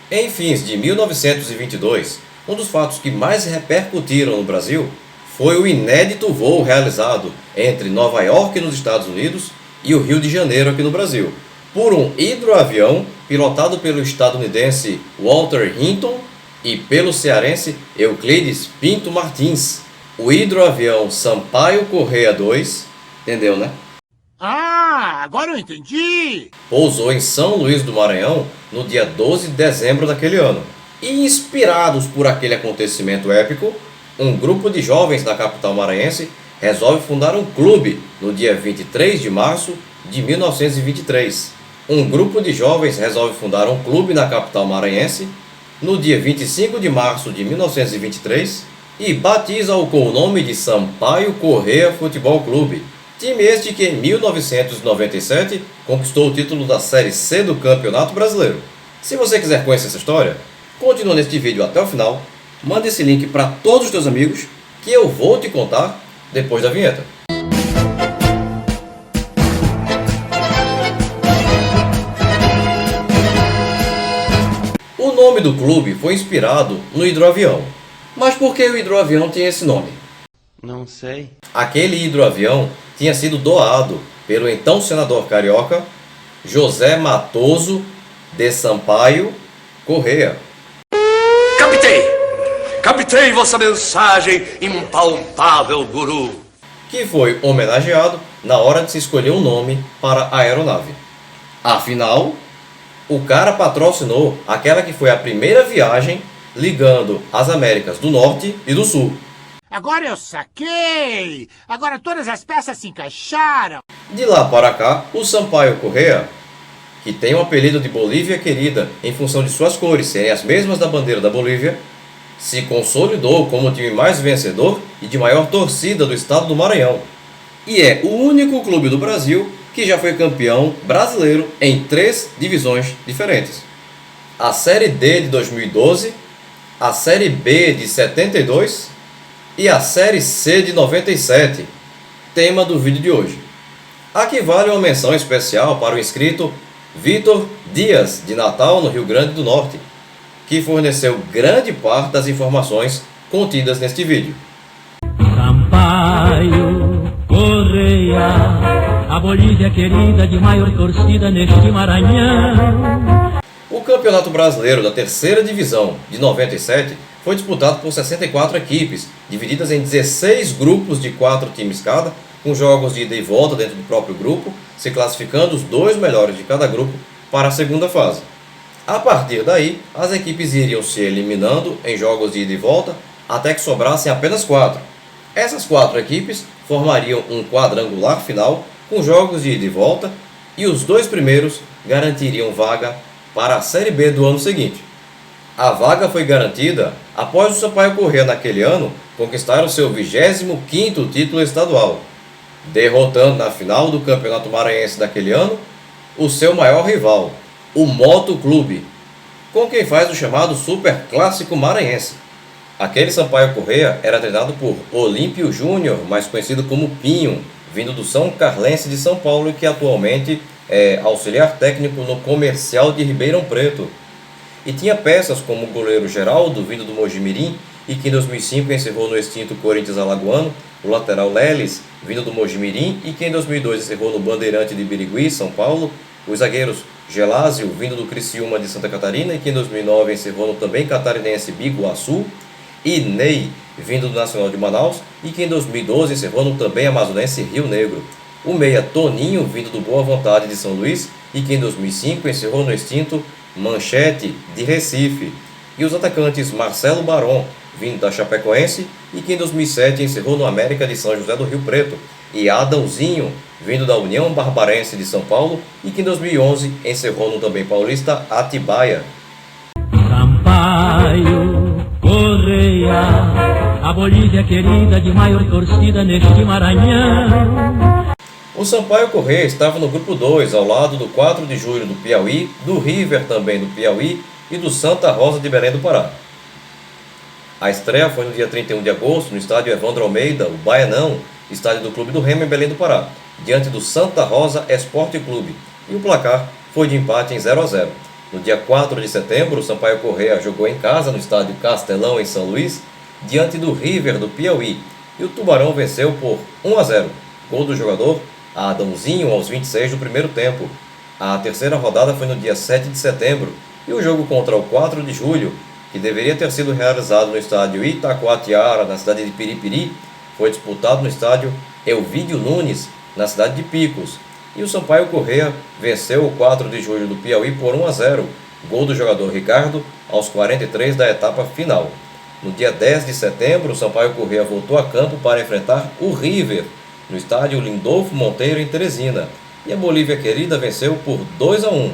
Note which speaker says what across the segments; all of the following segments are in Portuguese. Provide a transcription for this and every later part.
Speaker 1: Em fins de 1922, um dos fatos que mais repercutiram no Brasil foi o inédito voo realizado entre Nova York, nos Estados Unidos, e o Rio de Janeiro, aqui no Brasil, por um hidroavião pilotado pelo estadunidense Walter Hinton e pelo cearense Euclides Pinto Martins. O hidroavião Sampaio Corrêa 2, entendeu, né?
Speaker 2: Ah, agora eu entendi!
Speaker 1: Pousou em São Luís do Maranhão no dia 12 de dezembro daquele ano. E inspirados por aquele acontecimento épico, um grupo de jovens da capital maranhense resolve fundar um clube no dia 23 de março de 1923. Um grupo de jovens resolve fundar um clube na capital maranhense no dia 25 de março de 1923 e batiza-o com o nome de Sampaio Corrêa Futebol Clube. Time este que em 1997 conquistou o título da Série C do Campeonato Brasileiro. Se você quiser conhecer essa história, continua neste vídeo até o final, manda esse link para todos os teus amigos que eu vou te contar depois da vinheta. O nome do clube foi inspirado no hidroavião. Mas por que o hidroavião tem esse nome?
Speaker 3: Não sei.
Speaker 1: Aquele hidroavião tinha sido doado pelo então senador carioca José Matoso de Sampaio Corrêa.
Speaker 4: Captei vossa mensagem, impalpável guru.
Speaker 1: Que foi homenageado na hora de se escolher um nome para a aeronave. Afinal, o cara patrocinou aquela que foi a primeira viagem ligando as Américas do Norte e do Sul.
Speaker 2: Agora eu saquei! Agora todas as peças se encaixaram!
Speaker 1: De lá para cá, o Sampaio Corrêa, que tem o apelido de Bolívia Querida em função de suas cores serem as mesmas da bandeira da Bolívia, se consolidou como o time mais vencedor e de maior torcida do estado do Maranhão. E é o único clube do Brasil que já foi campeão brasileiro em 3 divisões diferentes. A Série D de 2012, a Série B de 72 e a Série C de 97, tema do vídeo de hoje. Aqui vale uma menção especial para o inscrito Vitor Dias, de Natal, no Rio Grande do Norte, que forneceu grande parte das informações contidas neste vídeo.
Speaker 5: Sampaio Corrêa, a Bolívia querida de maior torcida neste Maranhão.
Speaker 1: O Campeonato Brasileiro da Terceira Divisão de 97 foi disputado por 64 equipes, divididas em 16 grupos de 4 times cada, com jogos de ida e volta dentro do próprio grupo, se classificando os 2 melhores de cada grupo para a segunda fase. A partir daí, as equipes iriam se eliminando em jogos de ida e volta até que sobrassem apenas 4. Essas 4 equipes formariam um quadrangular final com jogos de ida e volta e os 2 primeiros garantiriam vaga para a Série B do ano seguinte. A vaga foi garantida após o Sampaio Corrêa naquele ano conquistar o seu 25º título estadual, derrotando na final do Campeonato Maranhense daquele ano o seu maior rival, o Moto Clube, com quem faz o chamado Super Clássico Maranhense. Aquele Sampaio Corrêa era treinado por Olímpio Júnior, mais conhecido como Pinho, vindo do São Carlense de São Paulo e que atualmente é auxiliar técnico no Comercial de Ribeirão Preto. E tinha peças como o goleiro Geraldo, vindo do Mojimirim, e que em 2005 encerrou no extinto Corinthians alagoano, o lateral Leles, vindo do Mojimirim, e que em 2002 encerrou no Bandeirante de Birigui, São Paulo, os zagueiros Gelásio, vindo do Criciúma de Santa Catarina, e que em 2009 encerrou no também catarinense Biguaçu, e Ney, vindo do Nacional de Manaus, e que em 2012 encerrou no também amazonense Rio Negro. O meia Toninho, vindo do Boa Vontade de São Luís, e que em 2005 encerrou no extinto Manchete de Recife. E os atacantes Marcelo Baron, vindo da Chapecoense, e que em 2007 encerrou no América de São José do Rio Preto, e Adãozinho, vindo da União Barbarense de São Paulo, e que em 2011 encerrou no também paulista Atibaia.
Speaker 5: Sampaio Corrêa, a Bolívia querida de maior torcida neste Maranhão.
Speaker 1: O Sampaio Corrêa estava no grupo 2, ao lado do 4 de Julho do Piauí, do River também do Piauí e do Santa Rosa de Belém do Pará. A estreia foi no dia 31 de agosto no estádio Evandro Almeida, o Baianão, estádio do Clube do Remo em Belém do Pará, diante do Santa Rosa Esporte Clube, e o placar foi de empate em 0 a 0. No dia 4 de setembro, o Sampaio Corrêa jogou em casa no estádio Castelão, em São Luís, diante do River do Piauí, e o Tubarão venceu por 1-0. Gol do jogador Adãozinho aos 26 do primeiro tempo. A terceira rodada foi no dia 7 de setembro, e o jogo contra o 4 de julho, que deveria ter sido realizado no estádio Itacoatiara, na cidade de Piripiri, foi disputado no estádio Elvídio Nunes, na cidade de Picos. E o Sampaio Corrêa venceu o 4 de julho do Piauí por 1-0, gol do jogador Ricardo aos 43 da etapa final. No dia 10 de setembro, o Sampaio Corrêa voltou a campo para enfrentar o River, no estádio Lindolfo Monteiro, em Teresina. E a Bolívia Querida venceu por 2-1.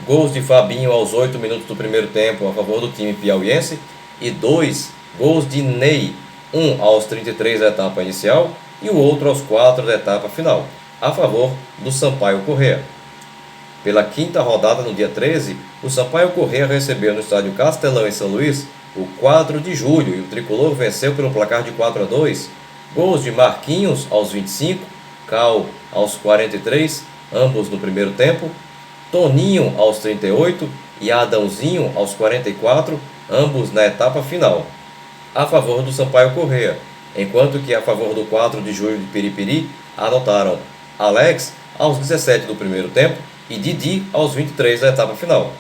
Speaker 1: Gols de Fabinho aos 8 minutos do primeiro tempo a favor do time piauiense e 2 gols de Ney, um aos 33 da etapa inicial e o outro aos 4 da etapa final, a favor do Sampaio Corrêa. Pela quinta rodada, no dia 13, o Sampaio Corrêa recebeu no estádio Castelão, em São Luís, o 4 de julho, e o tricolor venceu pelo placar de 4-2. Gols de Marquinhos aos 25, Cal aos 43, ambos no primeiro tempo, Toninho aos 38 e Adãozinho aos 44, ambos na etapa final, a favor do Sampaio Corrêa, enquanto que a favor do 4 de julho de Piripiri anotaram Alex aos 17 do primeiro tempo e Didi aos 23 da etapa final.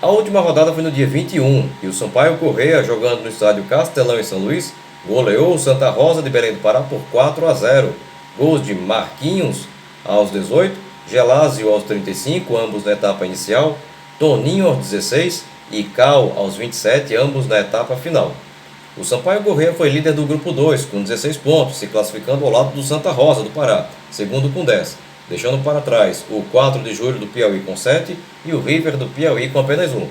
Speaker 1: A última rodada foi no dia 21 e o Sampaio Corrêa, jogando no estádio Castelão, em São Luís, goleou o Santa Rosa de Belém do Pará por 4-0. Gols de Marquinhos aos 18, Gelásio aos 35, ambos na etapa inicial, Toninho aos 16 e Cal aos 27, ambos na etapa final. O Sampaio Corrêa foi líder do grupo 2, com 16 pontos, se classificando ao lado do Santa Rosa do Pará, segundo com 10, deixando para trás o 4 de julho do Piauí com 7 e o River do Piauí com apenas 1.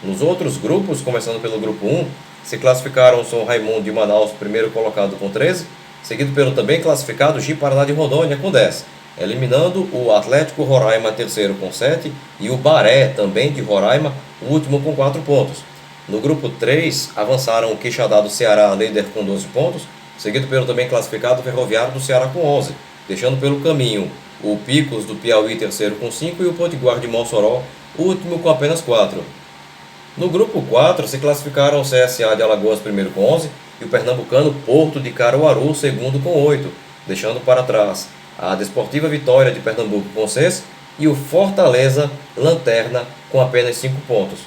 Speaker 1: Nos outros grupos, começando pelo grupo 1, se classificaram o São Raimundo de Manaus, primeiro colocado com 13, seguido pelo também classificado Ji Paraná de Rondônia com 10, eliminando o Atlético Roraima, terceiro com 7, e o Baré, também de Roraima, o último com 4 pontos. No grupo 3, avançaram o Quixadá do Ceará, líder com 12 pontos, seguido pelo também classificado Ferroviário do Ceará com 11, deixando pelo caminho o Picos do Piauí, terceiro com 5, e o Potiguar de Mossoró, último com apenas 4. No grupo 4, se classificaram o CSA de Alagoas, primeiro com 11, e o pernambucano Porto de Caruaru, segundo com 8, deixando para trás a Desportiva Vitória de Pernambuco com 6 e o Fortaleza Lanterna com apenas 5 pontos.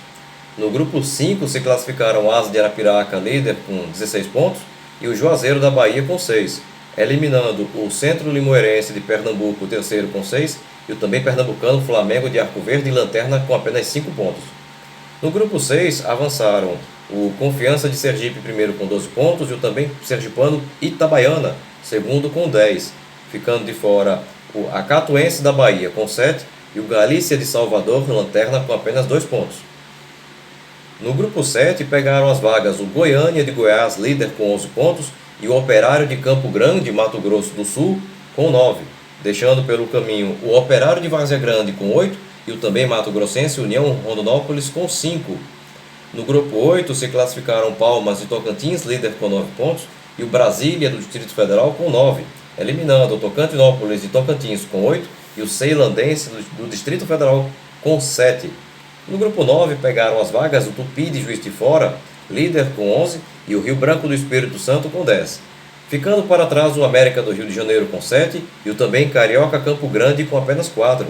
Speaker 1: No grupo 5 se classificaram o Asa de Arapiraca, líder com 16 pontos, e o Juazeiro da Bahia com 6, eliminando o Centro Limoeirense de Pernambuco, terceiro com 6, e o também pernambucano Flamengo de Arco Verde e Lanterna com apenas 5 pontos. No grupo 6 avançaram o Confiança de Sergipe, primeiro com 12 pontos, e o também sergipano Itabaiana, segundo com 10, ficando de fora o Acatuense da Bahia com 7 e o Galícia de Salvador, Lanterna, com apenas 2 pontos. No grupo 7 pegaram as vagas o Goiânia de Goiás, líder com 11 pontos, e o Operário de Campo Grande, Mato Grosso do Sul, com 9, deixando pelo caminho o Operário de Várzea Grande com 8 e o também Mato Grossense União Rondonópolis com 5. No grupo 8 se classificaram Palmas de Tocantins, líder com 9 pontos, e o Brasília do Distrito Federal com 9, eliminando o Tocantinópolis de Tocantins com 8 e o Ceilandense do Distrito Federal com 7. No grupo 9 pegaram as vagas o Tupi de Juiz de Fora, líder com 11, e o Rio Branco do Espírito Santo com 10. Ficando para trás o América do Rio de Janeiro com 7 e o também Carioca Campo Grande com apenas 4.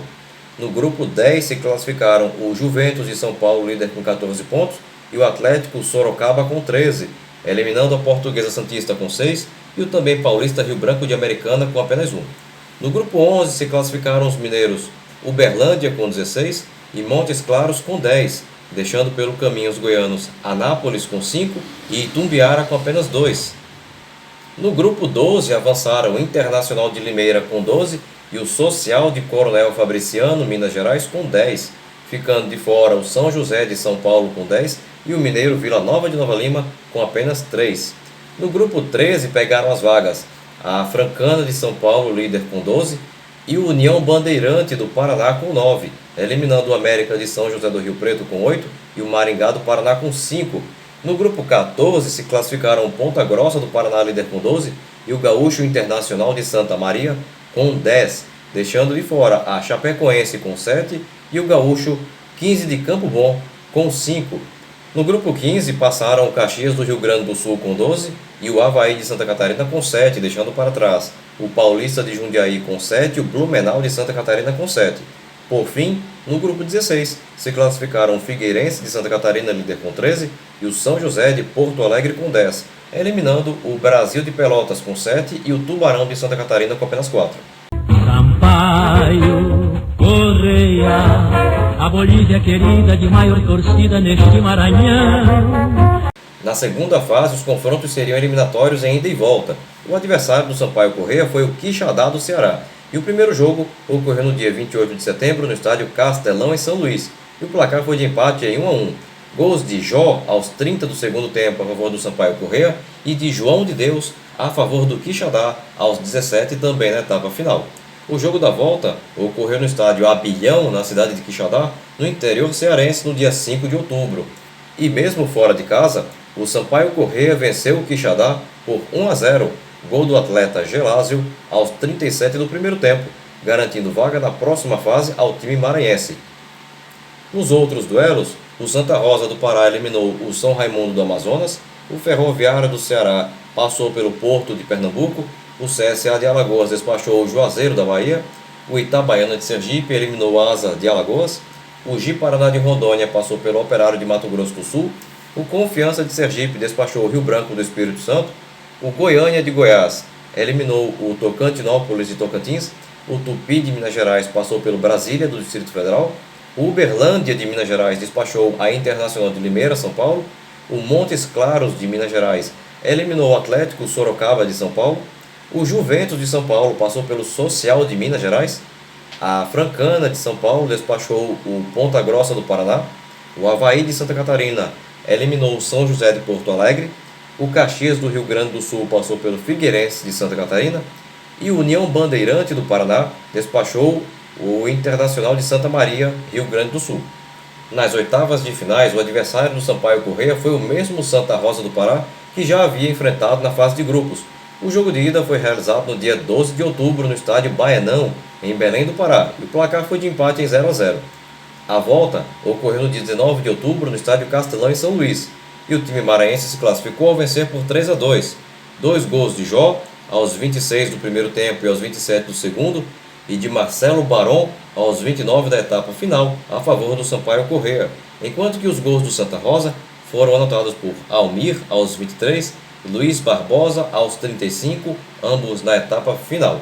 Speaker 1: No grupo 10 se classificaram o Juventus de São Paulo, líder com 14 pontos, e o Atlético Sorocaba com 13, eliminando a Portuguesa Santista com 6 e o também Paulista Rio Branco de Americana com apenas 1. No grupo 11 se classificaram os mineiros Uberlândia com 16 e Montes Claros com 10, deixando pelo caminho os goianos Anápolis com 5 e Itumbiara com apenas 2. No grupo 12 avançaram o Internacional de Limeira com 12 e o Social de Coronel Fabriciano, Minas Gerais, com 10, ficando de fora o São José de São Paulo com 10 e o Mineiro Vila Nova de Nova Lima com apenas 3. No grupo 13 pegaram as vagas a Francana de São Paulo, líder com 12, e o União Bandeirante do Paraná com 9, eliminando o América de São José do Rio Preto com 8 e o Maringá do Paraná com 5. No grupo 14 se classificaram o Ponta Grossa do Paraná, líder com 12, e o Gaúcho Internacional de Santa Maria com 10, deixando de fora a Chapecoense com 7 e o Gaúcho 15 de Campo Bom com 5. No grupo 15 passaram o Caxias do Rio Grande do Sul com 12 e o Avaí de Santa Catarina com 7, deixando para trás o Paulista de Jundiaí com 7 e o Blumenau de Santa Catarina com 7. Por fim, no grupo 16, se classificaram o Figueirense de Santa Catarina, líder com 13, e o São José de Porto Alegre com 10, eliminando o Brasil de Pelotas com 7 e o Tubarão de Santa Catarina com apenas 4.
Speaker 5: Sampaio Correia, a Bolívia querida de maior torcida neste Maranhão.
Speaker 1: Na segunda fase, os confrontos seriam eliminatórios em ida e volta. O adversário do Sampaio Correia foi o Quixadá do Ceará. E o primeiro jogo ocorreu no dia 28 de setembro no estádio Castelão, em São Luís. E o placar foi de empate em 1-1. Gols de Jó aos 30 do segundo tempo a favor do Sampaio Correia e de João de Deus a favor do Quixadá aos 17, também na etapa final. O jogo da volta ocorreu no estádio Abilhão, na cidade de Quixadá, no interior cearense, no dia 5 de outubro. E mesmo fora de casa, o Sampaio Correia venceu o Quixadá por 1-0, gol do atleta Gelásio aos 37 do primeiro tempo, garantindo vaga na próxima fase ao time maranhense. Nos outros duelos, o Santa Rosa do Pará eliminou o São Raimundo do Amazonas, o Ferroviário do Ceará passou pelo Porto de Pernambuco, o CSA de Alagoas despachou o Juazeiro da Bahia, o Itabaiana de Sergipe eliminou o Asa de Alagoas, o Ji-Paraná de Rondônia passou pelo Operário de Mato Grosso do Sul, o Confiança de Sergipe despachou o Rio Branco do Espírito Santo, o Goiânia de Goiás eliminou o Tocantinópolis de Tocantins, o Tupi de Minas Gerais passou pelo Brasília do Distrito Federal, o Uberlândia de Minas Gerais despachou a Internacional de Limeira, São Paulo, o Montes Claros de Minas Gerais eliminou o Atlético Sorocaba de São Paulo, o Juventus de São Paulo passou pelo Social de Minas Gerais, a Francana de São Paulo despachou o Ponta Grossa do Paraná, o Avaí de Santa Catarina eliminou o São José de Porto Alegre, o Caxias do Rio Grande do Sul passou pelo Figueirense de Santa Catarina e o União Bandeirante do Paraná despachou o Internacional de Santa Maria, Rio Grande do Sul. Nas oitavas de finais, o adversário do Sampaio Correia foi o mesmo Santa Rosa do Pará que já havia enfrentado na fase de grupos. O jogo de ida foi realizado no dia 12 de outubro no estádio Baenão, em Belém do Pará, e o placar foi de empate em 0-0. A volta ocorreu no dia 19 de outubro no estádio Castelão, em São Luís, e o time maranhense se classificou ao vencer por 3-2. 2 gols de Jó aos 26 do primeiro tempo e aos 27 do segundo, e de Marcelo Baron aos 29 da etapa final, a favor do Sampaio Correia, enquanto que os gols do Santa Rosa foram anotados por Almir aos 23 e Luiz Barbosa aos 35, ambos na etapa final.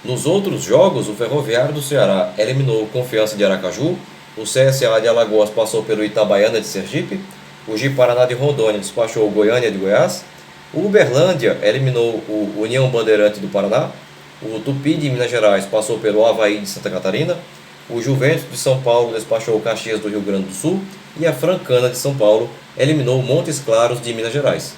Speaker 1: Nos outros jogos, o Ferroviário do Ceará eliminou o Confiança de Aracaju, o CSA de Alagoas passou pelo Itabaiana de Sergipe, o Ji-Paraná de Rondônia despachou o Goiânia de Goiás, o Uberlândia eliminou o União Bandeirante do Paraná, o Tupi de Minas Gerais passou pelo Avaí de Santa Catarina, o Juventus de São Paulo despachou o Caxias do Rio Grande do Sul e a Francana de São Paulo eliminou o Montes Claros de Minas Gerais.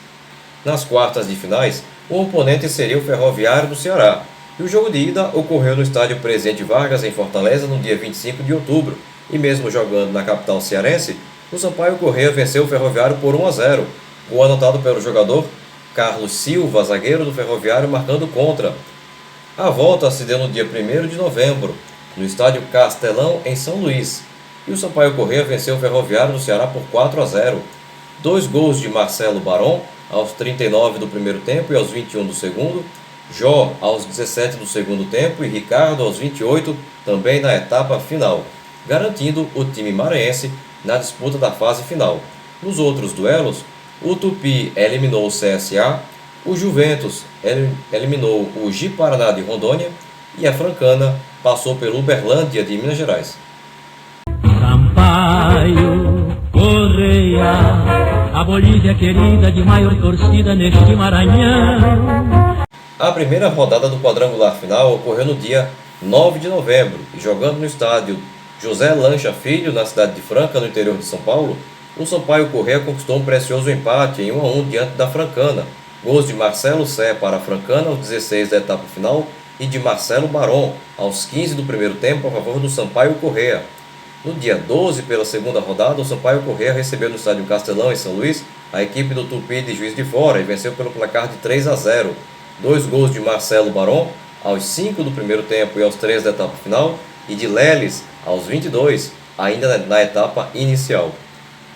Speaker 1: Nas quartas de finais, o oponente seria o Ferroviário do Ceará, e o jogo de ida ocorreu no estádio Presidente Vargas, em Fortaleza, no dia 25 de outubro, e mesmo jogando na capital cearense, o Sampaio Correia venceu o Ferroviário por 1-0, gol anotado pelo jogador Carlos Silva, zagueiro do Ferroviário, marcando contra. A volta se deu no dia 1º de novembro, no estádio Castelão, em São Luís, e o Sampaio Correia venceu o Ferroviário do Ceará por 4-0. 2 gols de Marcelo Baron aos 39 do primeiro tempo e aos 21 do segundo, Jó aos 17 do segundo tempo e Ricardo aos 28, também na etapa final, garantindo o time maranhense na disputa da fase final. Nos outros duelos, o Tupi eliminou o CSA, o Juventus eliminou o Ji-Paraná de Rondônia e a Francana passou pelo Uberlândia de Minas Gerais.
Speaker 5: Sampaio Correia, a Bolívia querida de maior torcida neste Maranhão.
Speaker 1: A primeira rodada do quadrangular final ocorreu no dia 9 de novembro e, jogando no estádio José Lancha Filho, na cidade de Franca, no interior de São Paulo, o Sampaio Correia conquistou um precioso empate em 1-1 diante da Francana. Gols de Marcelo Sé para a Francana aos 16 da etapa final e de Marcelo Baron aos 15 do primeiro tempo a favor do Sampaio Correia. No dia 12, pela segunda rodada, o Sampaio Correia recebeu no estádio Castelão, em São Luís, a equipe do Tupi de Juiz de Fora e venceu pelo placar de 3-0. 2 gols de Marcelo Baron aos 5 do primeiro tempo e aos 3 da etapa final e de Leles aos 22, ainda na etapa inicial.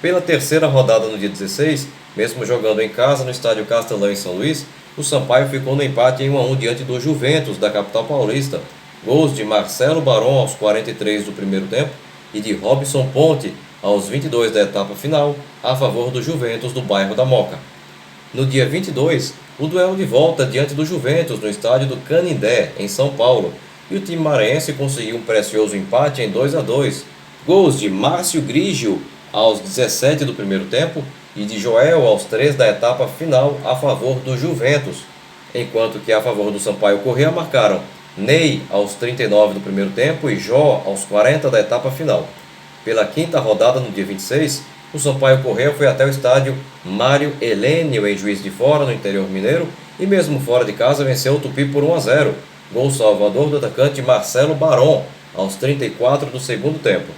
Speaker 1: Pela terceira rodada no dia 16, mesmo jogando em casa no estádio Castelão em São Luís, o Sampaio ficou no empate em 1-1 diante do Juventus da capital paulista. Gols de Marcelo Baron aos 43 do primeiro tempo e de Robson Ponte aos 22 da etapa final, a favor do Juventus do bairro da Moca. No dia 22, o duelo de volta diante do Juventus no estádio do Canindé, em São Paulo, e o time maranhense conseguiu um precioso empate em 2-2. Gols de Márcio Grigio aos 17 do primeiro tempo e de Joel aos 3 da etapa final, a favor do Juventus, enquanto que a favor do Sampaio Corrêa marcaram Ney aos 39 do primeiro tempo e Jó aos 40 da etapa final. Pela quinta rodada no dia 26, o Sampaio Corrêa foi até o estádio Mário Helênio em Juiz de Fora, no interior mineiro, e mesmo fora de casa venceu o Tupi por 1-0. Gol salvador do atacante Marcelo Baron aos 34 do segundo tempo.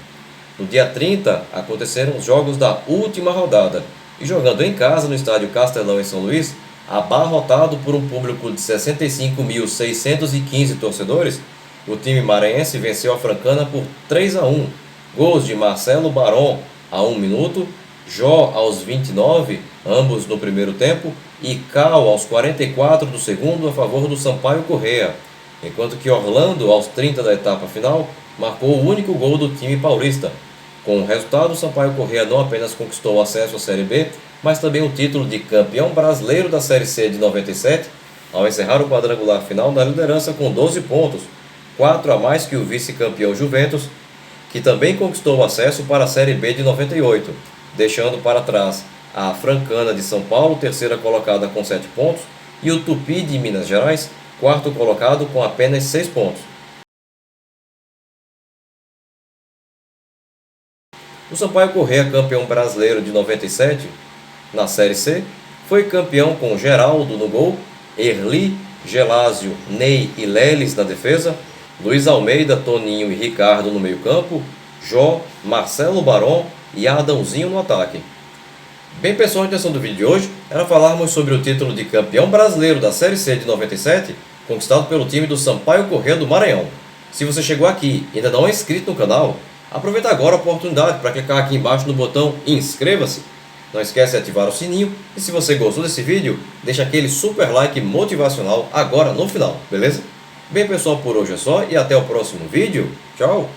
Speaker 1: No dia 30, aconteceram os jogos da última rodada, e jogando em casa no estádio Castelão em São Luís, abarrotado por um público de 65.615 torcedores, o time maranhense venceu a Francana por 3-1. Gols de Marcelo Baron a 1 minuto, Jó aos 29, ambos no primeiro tempo, e Cal aos 44 do segundo a favor do Sampaio Corrêa, enquanto que Orlando aos 30 da etapa final marcou o único gol do time paulista. Com o resultado, o Sampaio Corrêa não apenas conquistou o acesso à Série B, mas também o título de campeão brasileiro da Série C de 97, ao encerrar o quadrangular final na liderança com 12 pontos, 4 a mais que o vice-campeão Juventus, que também conquistou o acesso para a Série B de 98, deixando para trás a Francana de São Paulo, terceira colocada com 7 pontos, e o Tupi de Minas Gerais, quarto colocado com apenas 6 pontos. O Sampaio Corrêa, campeão brasileiro de 97, na Série C, foi campeão com Geraldo no gol, Erli, Gelásio, Ney e Leles na defesa, Luiz Almeida, Toninho e Ricardo no meio-campo, Jó, Marcelo Baron e Adãozinho no ataque. Bem, pessoal, a intenção do vídeo de hoje era falarmos sobre o título de campeão brasileiro da Série C de 97, conquistado pelo time do Sampaio Corrêa do Maranhão. Se você chegou aqui e ainda não é inscrito no canal, aproveita agora a oportunidade para clicar aqui embaixo no botão inscreva-se. Não esquece de ativar o sininho e se você gostou desse vídeo, deixa aquele super like motivacional agora no final, beleza? Bem, pessoal, por hoje é só e até o próximo vídeo. Tchau!